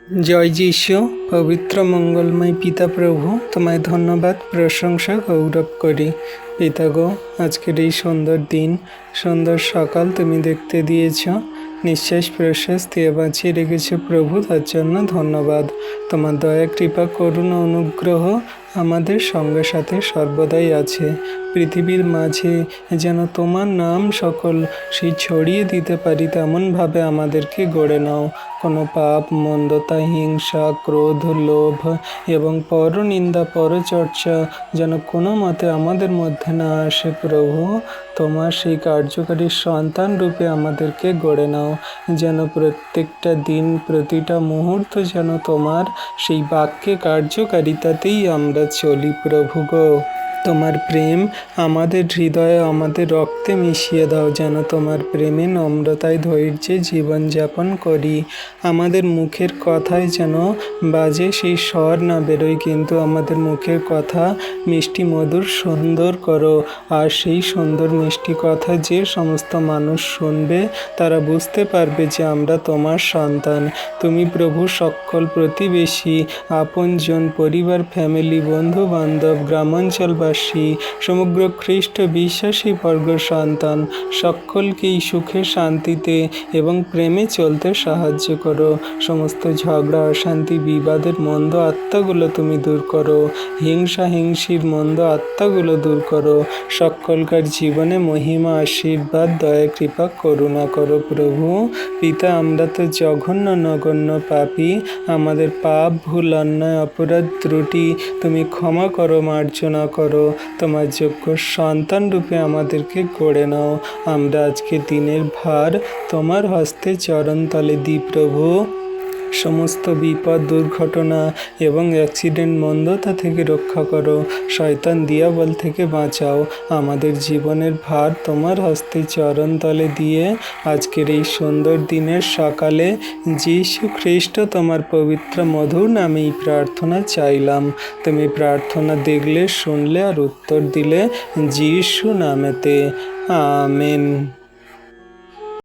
জয় যীশু। পবিত্র মঙ্গলময় পিতা প্রভু, তোমায় ধন্যবাদ, প্রশংসা, গৌরব করি। পিতা গো, আজকের এই সুন্দর দিন, সুন্দর সকাল তুমি দেখতে দিয়েছ, নিঃশ্বাস প্রশ্বাস দিয়ে বাঁচিয়ে রেখেছ প্রভু, তার জন্য ধন্যবাদ। তোমার দয়া, কৃপা, করুণা, অনুগ্রহ আমাদের সঙ্গে সাথে সর্বদাই আছে। পৃথিবীর মাঝে যেন তোমার নাম সকল সেই ছড়িয়ে দিতে পারি, তেমনভাবে আমাদেরকে গড়ে নাও। কোনো পাপ, মন্দতা, হিংসা, ক্রোধ, লোভ এবং পরনিন্দা, পরচর্চা যেন কোনো মতে আমাদের মধ্যে না আসে প্রভু। তোমার সেই কার্যকারী সন্তান রূপে আমাদেরকে গড়ে নাও, যেন প্রত্যেকটা দিন, প্রতিটা মুহূর্ত যেন তোমার সেই বাক্যে কার্যকারিতাতেই আমরা চলি প্রভু গো। তোমার প্রেম আমাদের হৃদয়ে, আমাদের রক্তে মিশিয়ে দাও, যেন তোমার প্রেমে, নম্রতায়, ধৈর্যে জীবনযাপন করি। আমাদের মুখের কথায় যেন বাজে সেই স্বর না বেরোয়, কিন্তু আমাদের মুখের কথা মিষ্টি, মধুর, সুন্দর করো। আর সেই সুন্দর মিষ্টি কথা যে সমস্ত মানুষ শুনবে, তারা বুঝতে পারবে যে আমরা তোমার সন্তান। তুমি প্রভু সকল প্রতিবেশী, আপনজন, পরিবার, ফ্যামিলি, বন্ধু বান্ধব, গ্রামাঞ্চলবাসী, সমগ্র খ্রিস্ট বিশ্বাসী বর্গ সন্তান সকলকেই সুখে, শান্তিতে এবং প্রেমে চলতে সাহায্য করো। সমস্ত ঝগড়া, অশান্তি, বিবাদের মন্দ আত্মাগুলো তুমি দূর করো। হিংসা, হিংসির মন্দ আত্মাগুলো দূর করো। সকলকার জীবনে মহিমা, আশীর্বাদ, দয়া, কৃপা, করুণা করো প্রভু। পিতা, আমরা তো জঘন্য নগণ্য পাপী। আমাদের পাপ, ভুল, অন্যায়, অপরাধ, ত্রুটি তুমি ক্ষমা করো, মার্জনা করো। তোমার যোগ্য সন্তান রূপে আমাদেরকে গড়ে নাও। আমরা আজকে দিনের ভার তোমার হস্তে চরণতলে দিই প্রভু। সমস্ত বিপদ, দুর্ঘটনা এবং অ্যাক্সিডেন্ট, মন্দতা থেকে রক্ষা করো। শয়তান, দিয়াবল থেকে বাঁচাও। আমাদের জীবনের ভার তোমার হস্তে চরণতলে দিয়ে আজকের এই সুন্দর দিনের সকালে যীশু খ্রিস্ট তোমার পবিত্র মধুর নামেই প্রার্থনা চাইলাম। তুমি প্রার্থনা দেখলে, শুনলে আর উত্তর দিলে, যীশু নামেতে। আমেন।